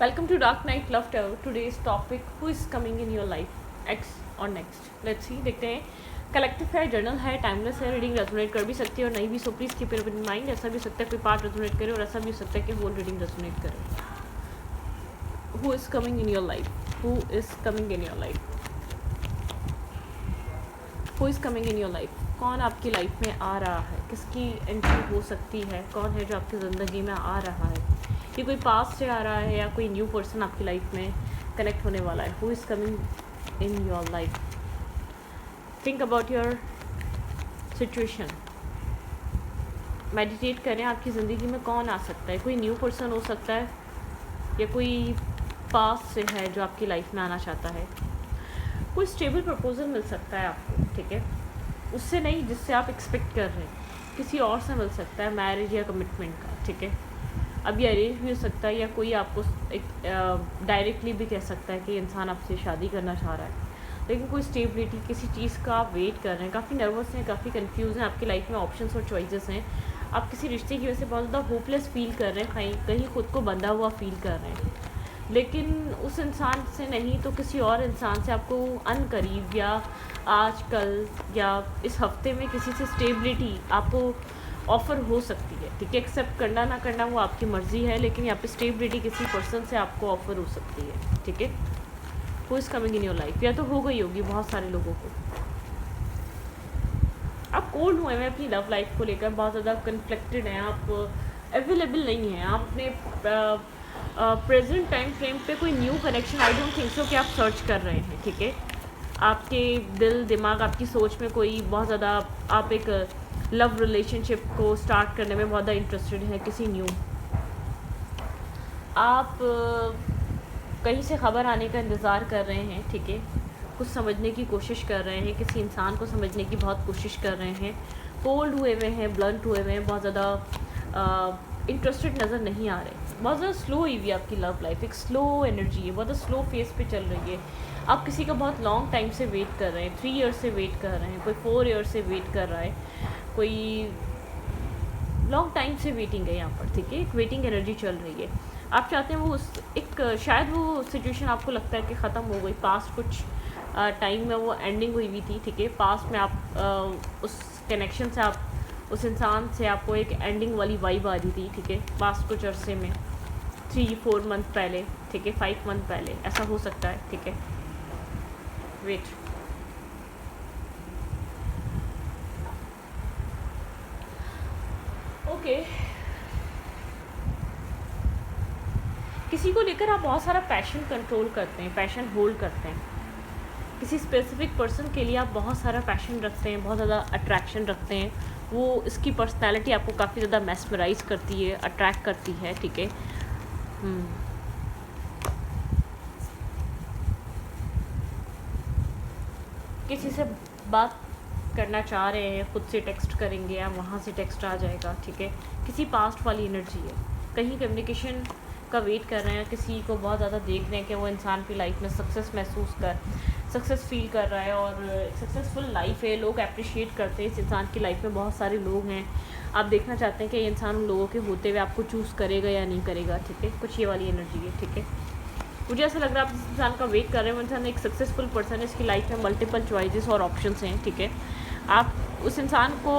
Welcome to Dark Night Love Tower. Today's topic: Who is coming in your life? X or next? Let's see. देखते हैं. Collective है, journal है, timeless है, reading resonate कर भी सकती है और नहीं भी. So please keep it in mind. ऐसा भी हो सकता है कोई पार्ट रेजोनेट करे और ऐसा भी हो सकता है कि होल रीडिंग रेजोनेट करे. Who is coming in your life? Who is coming in your life? Who is coming in your life? कौन आपकी लाइफ में आ रहा है? किसकी एंट्री हो सकती है? कौन है जो आपकी ज़िंदगी में आ रहा है? ये कोई पास्ट से आ रहा है या कोई न्यू पर्सन आपकी लाइफ में कनेक्ट होने वाला है. Who is coming in your life? Think about your situation. Meditate करें. आपकी ज़िंदगी में कौन आ सकता है? कोई न्यू पर्सन हो सकता है या कोई पास्ट से है जो आपकी लाइफ में आना चाहता है. कोई स्टेबल प्रपोजल मिल सकता है आपको, ठीक है, उससे नहीं जिससे आप एक्सपेक्ट कर रहे हैं. किसी और से मिल सकता है, मैरिज या कमिटमेंट का, ठीक है. अब ये अरेंज भी हो सकता है या कोई आपको एक डायरेक्टली भी कह सकता है कि इंसान आपसे शादी करना चाह रहा है. लेकिन कोई स्टेबिलिटी, किसी चीज़ का आप वेट कर रहे हैं, काफ़ी नर्वस हैं, काफ़ी कंफ्यूज हैं. आपकी लाइफ में ऑप्शंस और चॉइसेस हैं. आप किसी रिश्ते की वजह से बहुत ज़्यादा होपलेस फील कर रहे हैं, कहीं कहीं खुद को बंधा हुआ फील कर रहे हैं. लेकिन उस इंसान से नहीं तो किसी और इंसान से आपको अनकरीब या आजकल या इस हफ्ते में किसी से स्टेबिलिटी आपको ऑफ़र हो सकती है, ठीक है. एक्सेप्ट करना ना करना वो आपकी मर्ज़ी है, लेकिन यहाँ पे स्टेबिलिटी किसी पर्सन से आपको ऑफ़र हो सकती है, ठीक है. Who is coming in your life? या तो हो गई होगी बहुत सारे लोगों को. आप कोल्ड हुए हैं अपनी लव लाइफ को लेकर, बहुत ज़्यादा कन्फ्लिक्टेड हैं, आप अवेलेबल नहीं हैं, आप अपने प्रेजेंट टाइम फ्रेम पे कोई new connection I don't think so कि आप सर्च कर रहे हैं, ठीक है. आपके दिल दिमाग आपकी सोच में कोई बहुत ज़्यादा आप एक लव रिलेशनशिप को स्टार्ट करने में बहुत ज़्यादा इंटरेस्टेड है किसी न्यू. आप कहीं से ख़बर आने का इंतज़ार कर रहे हैं, ठीक है. कुछ समझने की कोशिश कर रहे हैं, किसी इंसान को समझने की बहुत कोशिश कर रहे हैं. कोल्ड हुए हुए हैं, ब्लंट हुए हुए हैं, बहुत ज़्यादा इंटरेस्टेड नज़र नहीं आ रहे. बहुत ज़्यादा स्लो हुई हुई आपकी लव लाइफ, एक स्लो एनर्जी है, बहुत ज़्यादा स्लो फेस पे चल रही है. आप किसी का बहुत लॉन्ग टाइम से वेट कर रहे हैं, 3 ईयर्स से वेट कर रहे हैं, कोई 4 ईयर्स से वेट कर रहा है, कोई लॉन्ग टाइम से वेटिंग है यहाँ पर, ठीक है. एक वेटिंग एनर्जी चल रही है. आप चाहते हैं वो उस एक शायद वो सिचुएशन आपको लगता है कि ख़त्म हो गई. पास्ट कुछ टाइम में वो एंडिंग हुई हुई थी, ठीक है. पास्ट में आप उस कनेक्शन से, आप उस इंसान से आपको एक एंडिंग वाली वाइब आ रही थी, ठीक है. पास्ट कुछ अरसे में 3-4 मंथ पहले, ठीक है, 5 मंथ पहले, ऐसा हो सकता है, ठीक है. वेट. ओके. किसी को लेकर आप बहुत सारा पैशन कंट्रोल करते हैं, पैशन होल्ड करते हैं. किसी स्पेसिफिक पर्सन के लिए आप बहुत सारा पैशन रखते हैं, बहुत ज़्यादा अट्रैक्शन रखते हैं. वो इसकी पर्सनैलिटी आपको काफ़ी ज़्यादा मैस्मराइज करती है, अट्रैक्ट करती है, ठीक है. किसी से बात करना चाह रहे हैं, खुद से टेक्स्ट करेंगे या वहाँ से टेक्स्ट आ जाएगा, ठीक है. किसी पास्ट वाली एनर्जी है, कहीं कम्युनिकेशन का वेट कर रहे हैं, किसी को बहुत ज़्यादा देख रहे हैं कि वो इंसान की लाइफ में सक्सेस फील कर रहा है और सक्सेसफुल लाइफ है. लोग अप्रिशिएट करते हैं इस इंसान की लाइफ में, बहुत सारे लोग हैं. आप देखना चाहते हैं कि ये इंसान उन लोगों के होते हुए आपको चूज़ करेगा या नहीं करेगा, ठीक है. कुछ ये वाली एनर्जी है, ठीक है. मुझे ऐसा लग रहा है आप जिस इंसान का वेट कर रहे हैं वो इंसान एक सक्सेसफुल पर्सन है, इसकी लाइफ में मल्टीपल चॉइसेस और ऑप्शंस हैं, ठीक है. आप उस इंसान को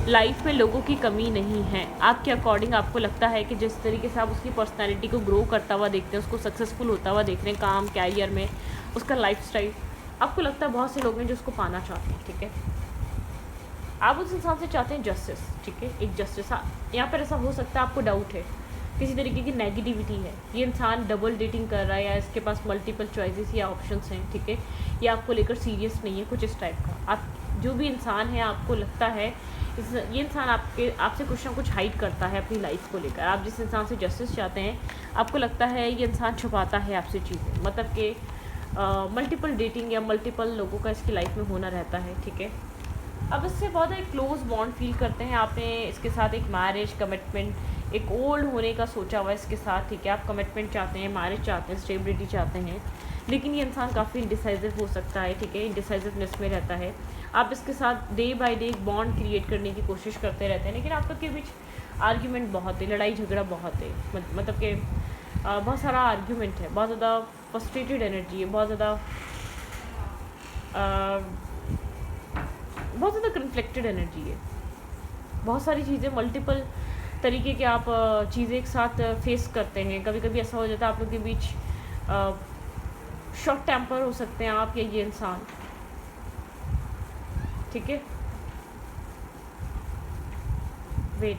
लाइफ में लोगों की कमी नहीं है. आपके अकॉर्डिंग आपको लगता है कि जिस तरीके से आप उसकी पर्सनैलिटी को ग्रो करता हुआ देखते हैं, उसको सक्सेसफुल होता हुआ देख रहे हैं काम कैरियर में, उसका लाइफस्टाइल, आपको लगता है बहुत से लोग हैं जो उसको पाना चाहते हैं, ठीक है. आप उस इंसान से चाहते हैं जस्टिस, ठीक है, एक जस्टिस. यहाँ पर ऐसा हो सकता है आपको डाउट है, किसी तरीके की नेगेटिविटी है, ये इंसान डबल डेटिंग कर रहा है या इसके पास मल्टीपल चॉइसेस या ऑप्शंस हैं, ठीक है. ये आपको लेकर सीरियस नहीं है, कुछ इस टाइप का. आप जो भी इंसान है आपको लगता है ये इंसान आपसे कुछ ना कुछ हाइड करता है अपनी लाइफ को लेकर. आप जिस इंसान से जस्टिस चाहते हैं आपको लगता है ये इंसान छुपाता है आपसे चीज़ें, मतलब कि मल्टीपल डेटिंग या मल्टीपल लोगों का इसकी लाइफ में होना रहता है, ठीक है. अब इससे बहुत एक क्लोज बॉन्ड फील करते हैं. आपने इसके साथ एक मैरिज कमिटमेंट, एक ओल्ड होने का सोचा हुआ इसके साथ, ठीक है. आप कमिटमेंट चाहते हैं, मैरिज चाहते हैं, स्टेबिलिटी चाहते हैं, लेकिन ये इंसान काफ़ी इंडिसाइसिव हो सकता है, ठीक है. इंडिसाइसिवनेस में रहता है. आप इसके साथ डे बाय डे एक बॉन्ड क्रिएट करने की कोशिश करते रहते हैं, लेकिन आप लोग के बीच आर्ग्यूमेंट बहुत है, लड़ाई झगड़ा बहुत है. मतलब कि बहुत सारा आर्ग्यूमेंट है, बहुत ज़्यादा फ्रस्ट्रेटेड एनर्जी है, बहुत ज़्यादा कन्फ्लिक्टेड एनर्जी है। बहुत सारी चीज़ें, मल्टीपल तरीके के आप चीज़ें एक साथ फेस करते हैं। कभी कभी ऐसा हो जाता है आप लोग के बीच शॉर्ट टेम्पर हो सकते हैं आप या ये इंसान, ठीक है। वेट,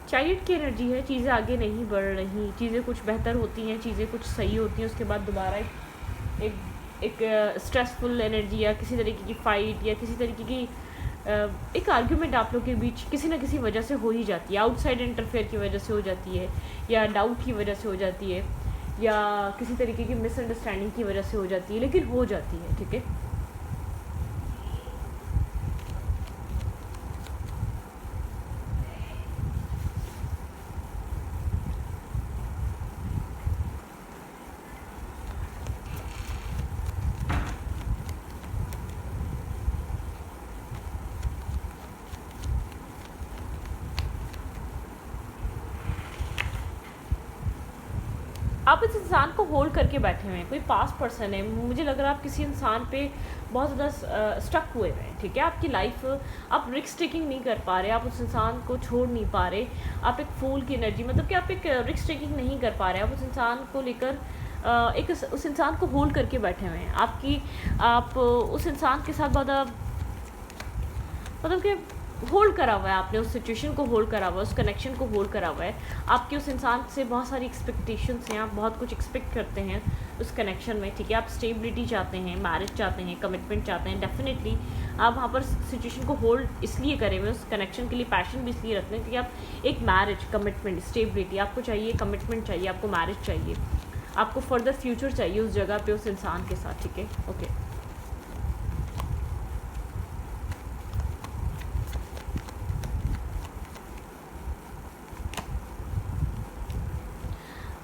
चाइल्ड की एनर्जी है, चीज़ें आगे नहीं बढ़ रही, चीज़ें कुछ बेहतर होती हैं, चीज़ें कुछ सही होती हैं, उसके बाद दोबारा एक एक स्ट्रेसफुल एनर्जी या किसी तरीके की फ़ाइट या किसी तरीके की एक आर्ग्यूमेंट आप लोग के बीच किसी ना किसी वजह से हो ही जाती है। आउटसाइड इंटरफेयर की वजह से हो जाती है, या डाउट की वजह से हो जाती है, या किसी तरीके की मिसअंडरस्टैंडिंग की वजह से हो जाती है, लेकिन हो जाती है, ठीक है। आप इस इंसान को होल्ड करके बैठे हुए हैं, कोई पास पर्सन है, मुझे लग रहा है आप किसी इंसान पे बहुत ज़्यादा स्टक हुए हुए हैं, ठीक है। आपकी लाइफ, आप रिस्क टेकिंग नहीं कर पा रहे, आप उस इंसान को छोड़ नहीं पा रहे, आप एक फूल की एनर्जी, मतलब कि आप एक रिस्क टेकिंग नहीं कर पा रहे, आप उस इंसान को लेकर एक उस इंसान को होल्ड करके बैठे हुए हैं। आप उस इंसान के साथ बहुत मतलब कि होल्ड करा हुआ है, आपने उस सिचुएशन को होल्ड करा हुआ है, उस कनेक्शन को होल्ड करा हुआ है। आपकी उस इंसान से बहुत सारी एक्सपेक्टेशंस हैं, आप बहुत कुछ एक्सपेक्ट करते हैं उस कनेक्शन में, ठीक है। आप स्टेबिलिटी चाहते हैं, मैरिज चाहते हैं, कमिटमेंट चाहते हैं। डेफिनेटली आप वहाँ पर सिचुएशन को होल्ड इसलिए करें हुए, उस कनेक्शन के लिए पैशन भी इसलिए रखते हैं क्योंकि आप एक मैरिज, कमिटमेंट, स्टेबिलिटी आपको चाहिए, कमिटमेंट चाहिए, आपको मैरिज चाहिए, आपको फर्दर फ्यूचर चाहिए उस जगह पे, उस इंसान के साथ, ठीक है। ओके,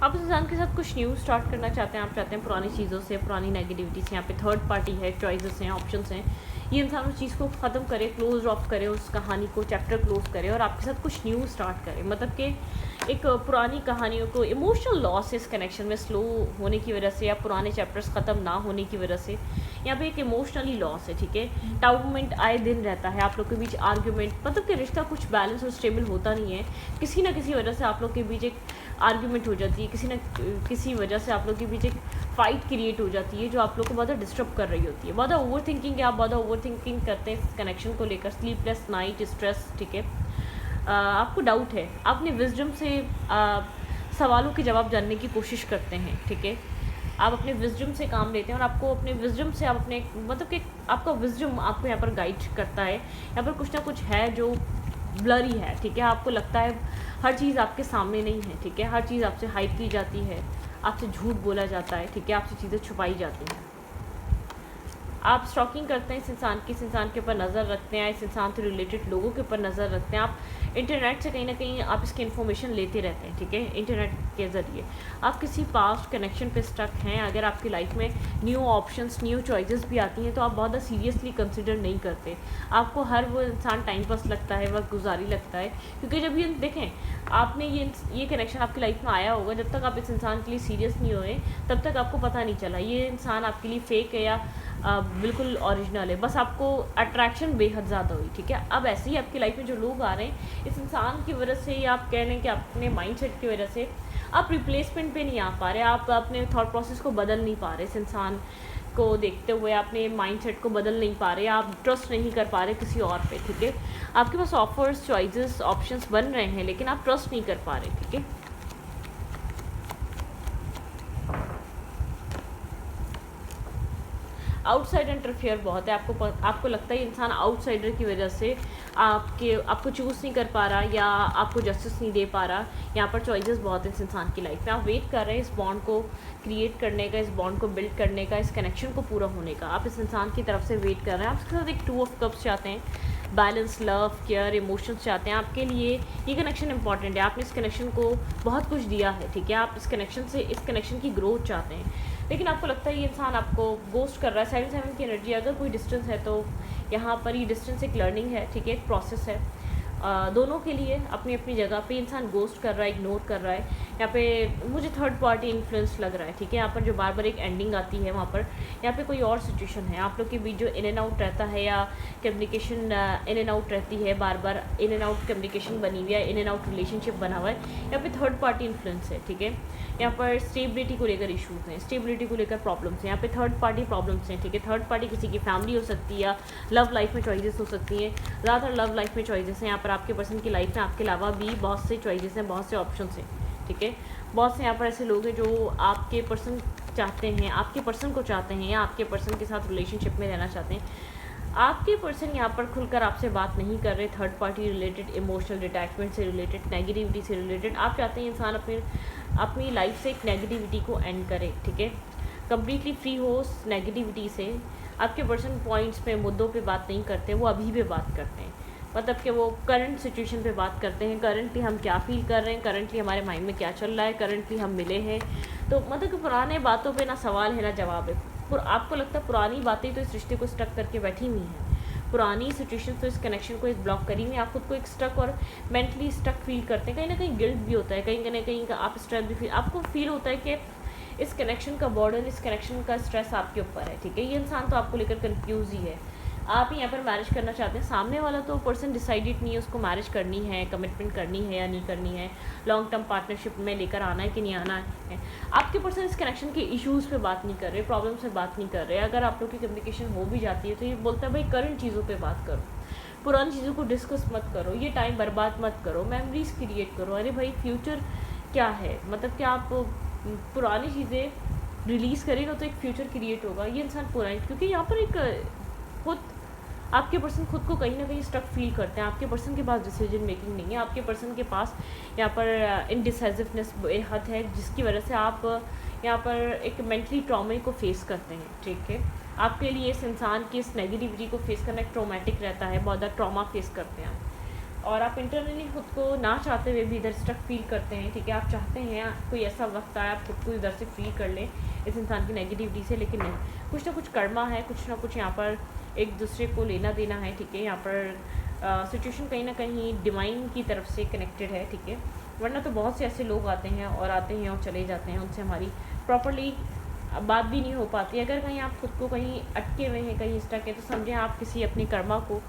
आप उस इंसान के साथ कुछ न्यू स्टार्ट करना चाहते हैं, आप चाहते हैं पुरानी चीज़ों से, पुरानी नेगेटिविटी से, यहाँ पे थर्ड पार्टी है, चॉइसेस हैं, ऑप्शंस हैं, ये इंसान उस चीज़ को ख़त्म करे, क्लोज ऑफ करे, उस कहानी को, चैप्टर क्लोज करे और आपके साथ कुछ न्यू स्टार्ट करे। मतलब कि एक पुरानी कहानियों को, इमोशनल लॉस इस कनेक्शन में स्लो होने की वजह से या पुराने चैप्टर्स ख़त्म ना होने की वजह से यहाँ पे एक इमोशनली लॉस है, ठीक है। टाउमेंट आए दिन रहता है आप लोग के बीच, आर्ग्यूमेंट, मतलब कि रिश्ता कुछ बैलेंस और स्टेबल होता नहीं है, किसी ना किसी वजह से आप लोग के बीच एक आर्ग्यूमेंट हो जाती है, किसी न किसी वजह से आप लोग के बीच एक फ़ाइट क्रिएट हो जाती है जो आप लोग को बहुत डिस्टर्ब कर रही होती है। बहुत ओवर थिंकिंग है, आप बहुत ओवर थिंकिंग करते हैं इस कनेक्शन को लेकर, स्लीपलेस नाइट, स्ट्रेस, ठीक है। आपको डाउट है, आपने विजडम से सवालों के जवाब जानने की कोशिश करते हैं, ठीक है। आप अपने विजडम से काम लेते हैं और आपको अपने विजडम से आप अपने, मतलब कि आपका विजडम आपको यहाँ पर गाइड करता है। यहाँ पर कुछ ना कुछ है जो ब्लरी है, ठीक है। आपको लगता है हर चीज़ आपके सामने नहीं है, ठीक है। हर चीज़ आपसे हाइड की जाती है, आपसे झूठ बोला जाता है, ठीक है। आपसे चीज़ें छुपाई जाती हैं। आप स्टॉकिंग करते हैं इस इंसान के ऊपर नज़र रखते हैं, इस इंसान से रिलेटेड लोगों के ऊपर नज़र रखते हैं। आप इंटरनेट से कहीं ना कहीं आप इसकी इन्फॉर्मेशन लेते रहते हैं, ठीक है। इंटरनेट के ज़रिए आप किसी पास्ट कनेक्शन पे स्टक हैं। अगर आपकी लाइफ में न्यू ऑप्शंस, न्यू चॉइसेस भी आती हैं तो आप बहुत ज़्यादा सीरियसली कंसिडर नहीं करते। आपको हर वो इंसान टाइम पास लगता है, वक्त गुजारी लगता है, क्योंकि जब ये देखें आपने ये कनेक्शन आपकी लाइफ में आया होगा, जब तक आप इस इंसान के लिए सीरियस नहीं हुए तब तक आपको पता नहीं चला ये इंसान आपके लिए फेक है या बिल्कुल ओरिजिनल है। बस आपको अट्रैक्शन बेहद ज़्यादा हुई, ठीक है। अब ऐसे ही आपकी लाइफ में जो लोग आ रहे हैं इस इंसान की वजह से, या आप कह लें कि अपने माइंडसेट की वजह से आप रिप्लेसमेंट पे नहीं आ पा रहे, आप अपने थॉट प्रोसेस को बदल नहीं पा रहे, इस इंसान को देखते हुए अपने माइंडसेट को बदल नहीं पा रहे, आप ट्रस्ट नहीं कर पा रहे किसी और पे, ठीक है। आपके पास ऑफर्स, चॉइसेस, ऑप्शंस बन रहे हैं लेकिन आप ट्रस्ट नहीं कर पा रहे, ठीक है। आउटसाइड इंटरफेयर बहुत है, आपको लगता है इंसान आउटसाइडर की वजह से आपको चूज़ नहीं कर पा रहा या आपको जस्टिस नहीं दे पा रहा। यहाँ पर चॉइसेस बहुत है इस इंसान की लाइफ में। आप वेट कर रहे हैं इस बॉन्ड को क्रिएट करने का, इस बॉन्ड को बिल्ड करने का, इस कनेक्शन को पूरा होने का। आप इस इंसान की तरफ से वेट कर रहे हैं। आप इसके साथ एक 2 ऑफ कप्स चाहते हैं, बैलेंस, लव, केयर, इमोशंस चाहते हैं। आपके लिए ये कनेक्शन इंपॉर्टेंट है, आपने इस कनेक्शन को बहुत कुछ दिया है, ठीक है। आप इस कनेक्शन की ग्रोथ चाहते हैं, लेकिन आपको लगता है ये इंसान आपको गोस्ट कर रहा है। 7 की एनर्जी, अगर कोई डिस्टेंस है तो यहाँ पर ये डिस्टेंस एक लर्निंग है, ठीक है, एक प्रोसेस है। दोनों के लिए अपनी अपनी जगह पे इंसान गोस्ट कर रहा है, इग्नोर कर रहा है। यहाँ पे मुझे थर्ड पार्टी इन्फ्लुएंस लग रहा है, ठीक है। यहाँ पर जो बार बार एक एंडिंग आती है, वहाँ पर यहाँ पे कोई और सिचुएशन है, आप लोग के बीच जो इन एंड आउट रहता है या कम्युनिकेशन इन एंड आउट रहती है, बार बार इन एंड आउट कम्युनिकेशन बनी हुई है, इन एंड आउट रिलेशनशिप बना हुआ है, यहाँ पे थर्ड पार्टी इन्फ्लुएंस है, ठीक है। यहाँ पर स्टेबिलिटी को लेकर इशूज़ हैं, स्टेबिलिटी को लेकर प्रॉब्लम्स हैं, यहाँ पे थर्ड पार्टी प्रॉब्लम्स हैं, ठीक है। थर्ड पार्टी किसी की फैमिली हो सकती है या लव लाइफ में चॉइसेस हो सकती हैं। ज़्यादातर लव लाइफ में चॉइसेस हैं। यहाँ पर आपके पर्सन की लाइफ में आपके अलावा भी बहुत से चॉइसेस हैं, बहुत से ऑप्शन हैं, ठीक है। बहुत से यहाँ पर ऐसे लोग हैं जो आपके पर्सन चाहते हैं, आपके पर्सन को चाहते हैं या आपके पर्सन के साथ रिलेशनशिप में रहना चाहते हैं। आपके पर्सन यहाँ पर खुलकर आपसे बात नहीं कर रहे, third party related, emotional detachment से रिलेटेड, नेगेटिविटी से रिलेटेड। आप चाहते हैं इंसान अपनी लाइफ से एक नेगेटिविटी को एंड करे, ठीक है, कम्प्लीटली फ्री हो उस नेगेटिविटी से। आपके पर्सन पॉइंट्स पे, मुद्दों पे बात नहीं करते, वो अभी पे बात करते हैं, मतलब कि वो करंट सिचुएशन पे बात करते हैं, करंटली हम क्या फील कर रहे हैं, करंटली हमारे माइंड में क्या चल रहा है, करंटली हम मिले हैं। तो मतलब कि पुराने बातों पे ना सवाल है ना जवाब है। आपको लगता है पुरानी बातें तो इस रिश्ते को स्टक करके बैठी हुई हैं, पुरानी सिचुएशन तो इस कनेक्शन को इस ब्लॉक करी हुई है। आप खुद को एक स्टक और मेंटली स्टक फील करते हैं, कहीं ना कहीं गिल्ट भी होता है, कहीं ना कहीं आप स्ट्रेस भी फील, आपको फील होता है कि इस कनेक्शन का बर्डन, इस कनेक्शन का स्ट्रेस आपके ऊपर है, ठीक है। ये इंसान तो आपको लेकर कंफ्यूज ही है। आप यहाँ पर मैरिज करना चाहते हैं, सामने वाला तो पर्सन डिसाइडेड नहीं है उसको मैरिज करनी है, कमिटमेंट करनी है या नहीं करनी है, लॉन्ग टर्म पार्टनरशिप में लेकर आना है कि नहीं आना है। आपके पर्सन इस कनेक्शन के इश्यूज़ पे बात नहीं कर रहे, प्रॉब्लम्स पे बात नहीं कर रहे। अगर आप लोग की कम्युनिकेशन हो भी जाती है तो ये बोलता है भाई करंट चीज़ों पर बात करो, पुरानी चीज़ों को डिस्कस मत करो, ये टाइम बर्बाद मत करो, मेमोरीज क्रिएट करो। अरे भाई फ्यूचर क्या है, मतलब कि आप पुरानी चीज़ें रिलीज़ करेगा तो एक फ्यूचर क्रिएट होगा। ये इंसान पुरानी, क्योंकि यहाँ पर एक खुद आपके पर्सन खुद को कहीं ना कहीं स्टक फील करते हैं। आपके पर्सन के पास डिसीजन मेकिंग नहीं है, आपके पर्सन के पास यहाँ पर इनडिसाइसिवनेस बेहद है, जिसकी वजह से आप यहाँ पर एक मेंटली ट्रॉमे को फेस करते हैं, ठीक है। आपके लिए इस इंसान की इस नेगेटिविटी को फेस करना एक ट्रॉमेटिक रहता है, बहुत ज़्यादा ट्रॉमा फेस करते हैं आप, और आप इंटरनली खुद को ना चाहते हुए भी इधर स्टक फील करते हैं, ठीक है। आप चाहते हैं कोई ऐसा वक्त आए आप खुद को इधर से फील कर लें इस इंसान की नेगेटिविटी से, लेकिन नहीं, कुछ ना कुछ कर्मा है, कुछ ना कुछ यहाँ पर एक दूसरे को लेना देना है, ठीक है। यहाँ पर सिचुएशन कहीं ना कहीं डिवाइन की तरफ से कनेक्टेड है, ठीक है। वरना तो बहुत से ऐसे लोग आते हैं और चले जाते हैं, उनसे हमारी प्रॉपरली बात भी नहीं हो पाती। अगर कहीं आप खुद को कहीं अटके हुए हैं, कहीं स्टक है, तो समझें आप किसी अपनी कर्मा को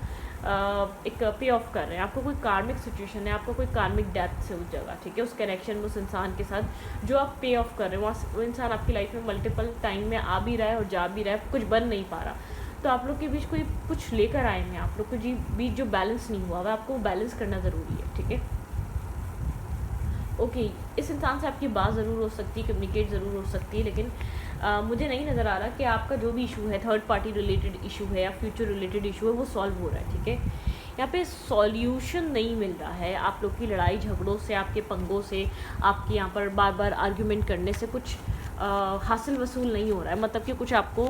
एक पे ऑफ कर रहे हैं। आपको कोई कार्मिक सिचुएशन है, आपको कोई कार्मिक डेथ से उस जगह, ठीक है, उस कनेक्शन में उस इंसान के साथ जो आप पे ऑफ कर रहे हैं, वहाँ वो इंसान आपकी लाइफ में मल्टीपल टाइम में आ भी रहा है और जा भी रहा है, कुछ बन नहीं पा रहा। तो आप लोग के बीच कोई कुछ लेकर आए हैं, आप लोग के बीच जो बैलेंस नहीं हुआ, वह आपको बैलेंस करना ज़रूरी है, ठीक है। ओके, इस इंसान से आपकी बात ज़रूर हो सकती है, कम्युनिकेट ज़रूर हो सकती है, लेकिन मुझे नहीं नज़र आ रहा कि आपका जो भी इशू है, थर्ड पार्टी रिलेटेड इशू है या फ्यूचर रिलेटेड इशू है, वो सॉल्व हो रहा है, ठीक है। यहाँ पे सॉल्यूशन नहीं मिल रहा है। आप लोग की लड़ाई झगड़ों से, आपके पंगों से, आपके यहाँ पर बार बार आर्ग्यूमेंट करने से कुछ हासिल वसूल नहीं हो रहा है, मतलब कि कुछ आपको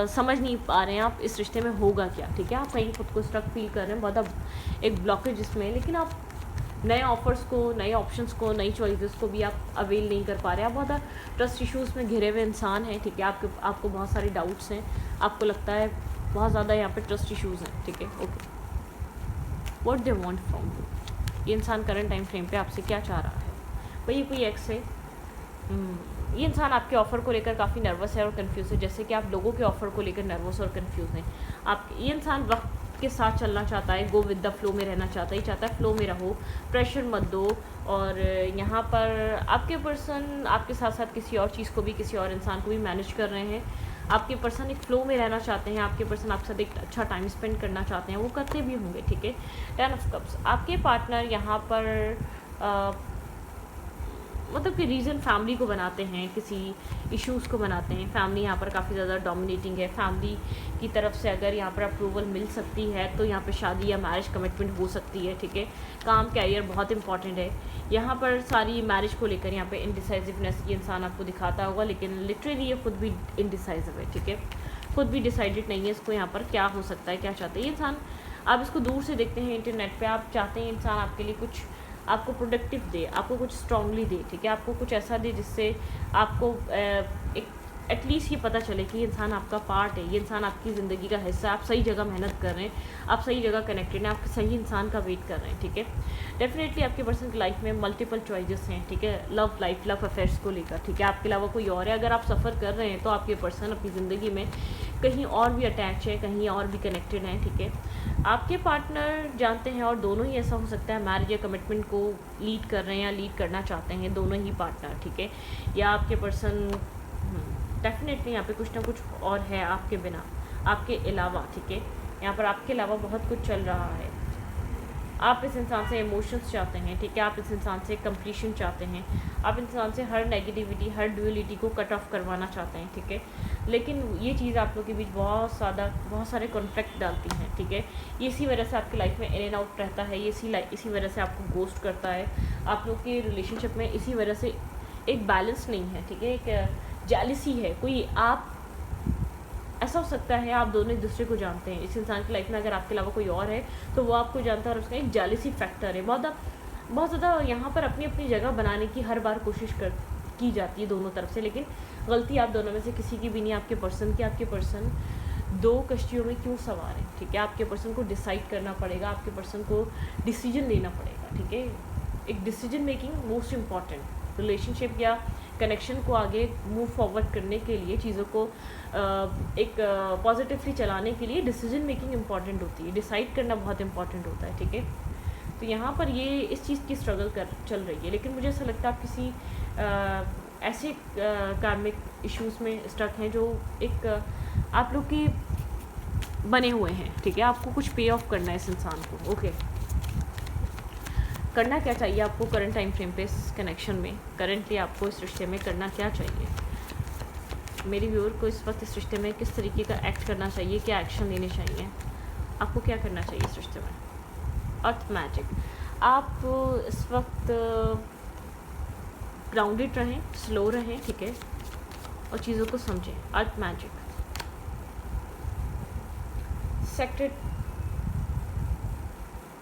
समझ नहीं पा रहे हैं आप इस रिश्ते में होगा क्या, ठीक है। आप कहीं खुद को स्ट्रक फील कर रहे हैं, बहुत एक ब्लॉकेज इसमें, लेकिन आप नए ऑफ़र्स को, नए ऑप्शंस को, नई चॉइसेस को भी आप अवेल नहीं कर पा रहे हैं। आप बहुत ट्रस्ट इश्यूज़ में घिरे हुए इंसान हैं, ठीक है। आपको बहुत सारे डाउट्स हैं, आपको लगता है बहुत ज़्यादा यहाँ पे ट्रस्ट इश्यूज़ हैं, ठीक है। Okay, what they want from you, ये इंसान करंट टाइम फ्रेम पे आपसे क्या चाह रहा है। भाई ये कोई एक्स है, ये इंसान आपके ऑफ़र को लेकर काफ़ी नर्वस है और कंफ्यूज है, जैसे कि आप लोगों के ऑफ़र को लेकर नर्वस और कंफ्यूज हैं। ये इंसान वक्त के साथ चलना चाहता है, गो विद द फ्लो में रहना चाहता है, चाहता है फ्लो में रहो, प्रेशर मत दो। और यहाँ पर आपके पर्सन आपके साथ साथ किसी और चीज़ को भी, किसी और इंसान को भी मैनेज कर रहे हैं। आपके पर्सन एक फ़्लो में रहना चाहते हैं, आपके पर्सन आपके साथ एक अच्छा टाइम स्पेंड करना चाहते हैं, वो करते भी होंगे, ठीक है। 10 ऑफ कप्स, आपके पार्टनर यहाँ पर मतलब कि रीज़न फैमिली को बनाते हैं, किसी इश्यूज़ को बनाते हैं। फैमिली यहाँ पर काफ़ी ज़्यादा डोमिनेटिंग है। फैमिली की तरफ से अगर यहाँ पर अप्रूवल मिल सकती है तो यहाँ पे शादी या मैरिज कमिटमेंट हो सकती है, ठीक है। काम, कैरियर बहुत इंपॉर्टेंट है। यहाँ पर सारी मैरिज को लेकर यहाँ पे इनडिसाइसिवनेस ये इंसान आपको दिखाता होगा, लेकिन लिटरली ये खुद भी इनडिसाइसिव है, ठीक है। खुद भी डिसाइडेड नहीं है इसको यहाँ पर क्या हो सकता है, क्या चाहते हैं ये इंसान। आप इसको दूर से देखते हैं इंटरनेट पर, आप चाहते हैं इंसान आपके लिए कुछ आपको प्रोडक्टिव दे, आपको कुछ स्ट्रांगली दे, ठीक है। आपको कुछ ऐसा दे जिससे आपको एक एटलीस्ट ये पता चले कि ये इंसान आपका पार्ट है, ये इंसान आपकी ज़िंदगी का हिस्सा है, आप सही जगह मेहनत कर रहे हैं, आप सही जगह कनेक्टेड हैं, आप सही इंसान का वेट कर रहे हैं, ठीक है। डेफिनेटली आपके पर्सन की लाइफ में मल्टीपल चॉइसेस हैं, ठीक है, लव लाइफ, लव अफेयर्स को लेकर, ठीक है। आपके अलावा कोई और है, अगर आप सफ़र कर रहे हैं तो आपके पर्सन अपनी ज़िंदगी में कहीं और भी अटैच है, कहीं और भी कनेक्टेड हैं, ठीक है। आपके पार्टनर जानते हैं, और दोनों ही ऐसा हो सकता है मैरिज या कमिटमेंट को लीड कर रहे हैं या लीड करना चाहते हैं, दोनों ही पार्टनर, ठीक है। या आपके पर्सन डेफिनेटली यहाँ पे कुछ ना कुछ और है आपके बिना, आपके अलावा, ठीक है। यहाँ पर आपके अलावा बहुत कुछ चल रहा है। आप इस इंसान से इमोशंस चाहते हैं, ठीक है। आप इस इंसान से कंप्लीशन चाहते हैं, आप इंसान से हर नेगेटिविटी, हर ड्यूअलिटी को कट ऑफ करवाना चाहते हैं, ठीक है। लेकिन ये चीज़ आप लोग के बीच बहुत सारे कॉन्फ्लिक्ट डालती हैं, ठीक है। ये इसी वजह से आपकी लाइफ में इन एंड आउट रहता है, ये इसी वजह से आपको गोस्ट करता है। आप लोग के रिलेशनशिप में इसी वजह से एक बैलेंस नहीं है, ठीक है। एक जेलसी है, कोई आप ऐसा हो सकता है आप दोनों एक दूसरे को जानते हैं, इस इंसान की लाइफ में अगर आपके अलावा कोई और है तो वो आपको जानता है, और उसका एक जेलसी फैक्टर है। बहुत ज़्यादा यहाँ पर अपनी अपनी जगह बनाने की हर बार कोशिश की जाती है दोनों तरफ से, लेकिन गलती आप दोनों में से किसी की भी नहीं, आपके पर्सन की। आपके पर्सन दो कश्तियों में क्यों सवार है, ठीक है। आपके पर्सन को डिसाइड करना पड़ेगा, आपके पर्सन को डिसीजन लेना पड़ेगा, ठीक है। एक decision making most important relationship या कनेक्शन को आगे मूव फॉरवर्ड करने के लिए, चीज़ों को एक पॉजिटिवली चलाने के लिए डिसीजन मेकिंग इम्पॉर्टेंट होती है, डिसाइड करना बहुत इंपॉर्टेंट होता है, ठीक है। तो यहाँ पर ये इस चीज़ की स्ट्रगल चल रही है, लेकिन मुझे ऐसा लगता है आप किसी ऐसे कार्मिक इश्यूज़ में स्टक हैं जो एक आप लोग की बने हुए हैं, ठीक है। आपको कुछ पे ऑफ करना है इस इंसान को, ओके। करना क्या चाहिए आपको करंट टाइम फ्रेम पे इस कनेक्शन में, करंटली आपको इस रिश्ते में करना क्या चाहिए? मेरी व्यूअर को इस वक्त इस रिश्ते में किस तरीके का एक्ट करना चाहिए, क्या एक्शन लेने चाहिए, आपको क्या करना चाहिए इस रिश्ते में? अर्थ मैजिक, आप इस वक्त ग्राउंडेड रहें, स्लो रहें, ठीक है, और चीज़ों को समझें। अर्थ मैजिक, सेक्रेट,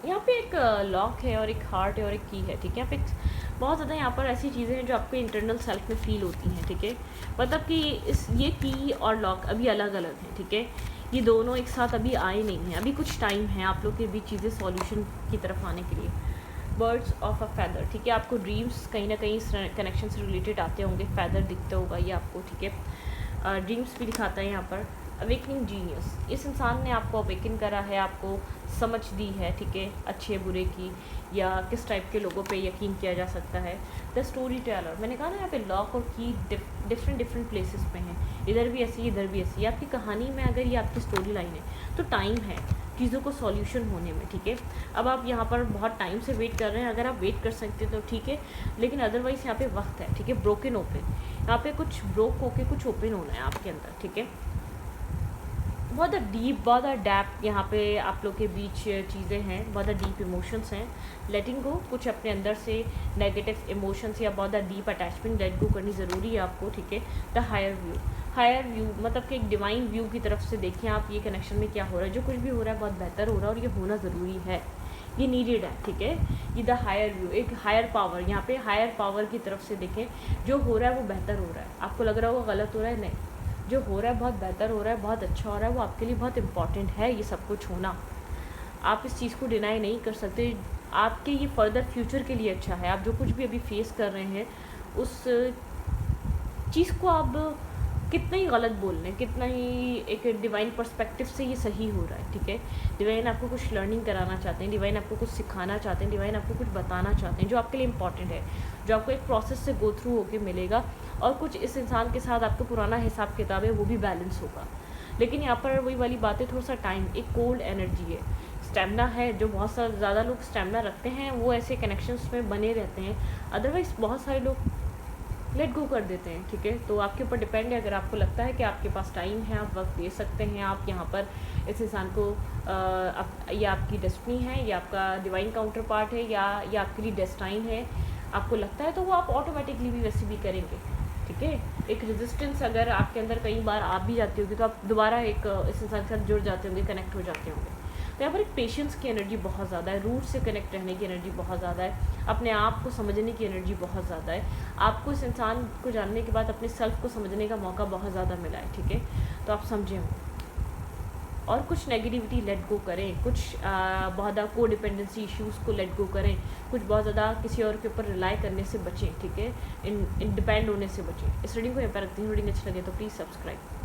यहाँ पे एक लॉक है और एक हार्ट है और एक की है, ठीक है। यहाँ पे बहुत ज़्यादा यहाँ पर ऐसी चीज़ें हैं जो आपके इंटरनल सेल्फ में फील होती हैं, ठीक है। मतलब कि ये की और लॉक अभी अलग अलग हैं, ठीक है। ये दोनों एक साथ अभी आए नहीं हैं, अभी कुछ टाइम है आप लोग के बीच चीज़ें सॉल्यूशन की तरफ आने के लिए। बर्ड्स ऑफ अ फैदर, ठीक है। आपको ड्रीम्स कहीं ना कहीं इस कनेक्शन से रिलेटेड आते होंगे, फैदर दिखता होगा ये आपको, ठीक है। ड्रीम्स भी दिखाता है यहाँ पर। अवेकनिंग जीनियस, इस इंसान ने आपको अवेकन करा है, आपको समझ दी है, ठीक है, अच्छे बुरे की, या किस टाइप के लोगों पे यकीन किया जा सकता है। द स्टोरी टेलर, मैंने कहा ना यहाँ पे लॉक और की डिफरेंट प्लेसेस पे हैं, इधर भी ऐसी इधर भी ऐसी। आपकी कहानी में अगर ये आपकी स्टोरी लाइन है तो टाइम है चीज़ों को सॉल्यूशन होने में, ठीक है। अब आप यहाँ पर बहुत टाइम से वेट कर रहे हैं, अगर आप वेट कर सकते हैं तो ठीक है, लेकिन अदरवाइज़ यहाँ पे वक्त है, ठीक है। ब्रोकन ओपन, यहाँ पे कुछ ब्रोक होके कुछ ओपन होना है आपके अंदर, ठीक है। बहुत डीप, बहुत डेप्थ यहाँ पे आप लोग के बीच चीज़ें हैं, बहुत डीप इमोशंस हैं। लेटिंग गो, कुछ अपने अंदर से नेगेटिव इमोशंस या बहुत डीप अटैचमेंट लेट गो करनी ज़रूरी है आपको, ठीक है। The higher view, higher view मतलब कि एक डिवाइन व्यू की तरफ से देखें आप ये कनेक्शन में क्या हो रहा है, जो कुछ भी हो रहा है बहुत बेहतर हो रहा है और ये होना ज़रूरी है, ये नीडेड है, ठीक है। ये द हायर व्यू, एक हायर पावर, यहाँ पे हायर पावर की तरफ से देखें, जो हो रहा है वो बेहतर हो रहा है। आपको लग रहा होगा गलत हो रहा है, नहीं, जो हो रहा है बहुत बेहतर हो रहा है, बहुत अच्छा हो रहा है, वो आपके लिए बहुत इंपॉर्टेंट है ये सब कुछ होना। आप इस चीज़ को डिनाई नहीं कर सकते, आपके ये फर्दर फ्यूचर के लिए अच्छा है। आप जो कुछ भी अभी फेस कर रहे हैं उस चीज़ को आप कितना ही गलत बोल रहे हैं, कितना ही एक डिवाइन पर्सपेक्टिव से ये सही हो रहा है, ठीक है। डिवाइन आपको कुछ लर्निंग कराना चाहते हैं, डिवाइन आपको कुछ सिखाना चाहते हैं, डिवाइन आपको कुछ बताना चाहते हैं जो आपके लिए इंपॉर्टेंट है, जो आपको एक प्रोसेस से गो थ्रू होके मिलेगा। और कुछ इस इंसान के साथ आपका पुराना हिसाब किताब है वो भी बैलेंस होगा, लेकिन यहाँ पर वही वाली बातें, थोड़ा सा टाइम, एक कोल्ड एनर्जी है, स्टेमिना है। जो बहुत सारे ज़्यादा लोग स्टेमिना रखते हैं वो ऐसे कनेक्शंस में बने रहते हैं, अदरवाइज़ बहुत सारे लोग लेट गो कर देते हैं, ठीक है। तो आपके ऊपर डिपेंड है, अगर आपको लगता है कि आपके पास टाइम है, आप वक्त दे सकते हैं, आप यहाँ पर इस इंसान को ये आपकी डेस्टिनी है, या आपका डिवाइन काउंटर पार्ट है, या ये आपके लिए डेस्टाइन है, आपको लगता है तो वो आप ऑटोमेटिकली भी वैसे भी करेंगे, ठीक है। एक रेजिस्टेंस अगर आपके अंदर कई बार आप भी जाती होगी तो आप दोबारा एक इस इंसान के साथ जुड़ जाते होंगे, कनेक्ट हो जाते होंगे। तो यहाँ पर एक पेशेंस की एनर्जी बहुत ज़्यादा है, रूट से कनेक्ट रहने की एनर्जी बहुत ज़्यादा है, अपने आप को समझने की एनर्जी बहुत ज़्यादा है। आपको इस इंसान को जानने के बाद अपने सेल्फ को समझने का मौका बहुत ज़्यादा मिला है, ठीक है। तो आप समझें और कुछ नेगेटिविटी लेट गो करें, कुछ बहुत ज़्यादा को डिपेंडेंसी इश्यूज़ को लेट गो करें, कुछ बहुत ज़्यादा किसी और के ऊपर रिलाई करने से बचें, ठीक है, इन डिपेंड होने से बचें। इस रीडिंग को यहाँ पर रखती हूँ। रीडिंग अच्छी लगे तो प्लीज़ सब्सक्राइब।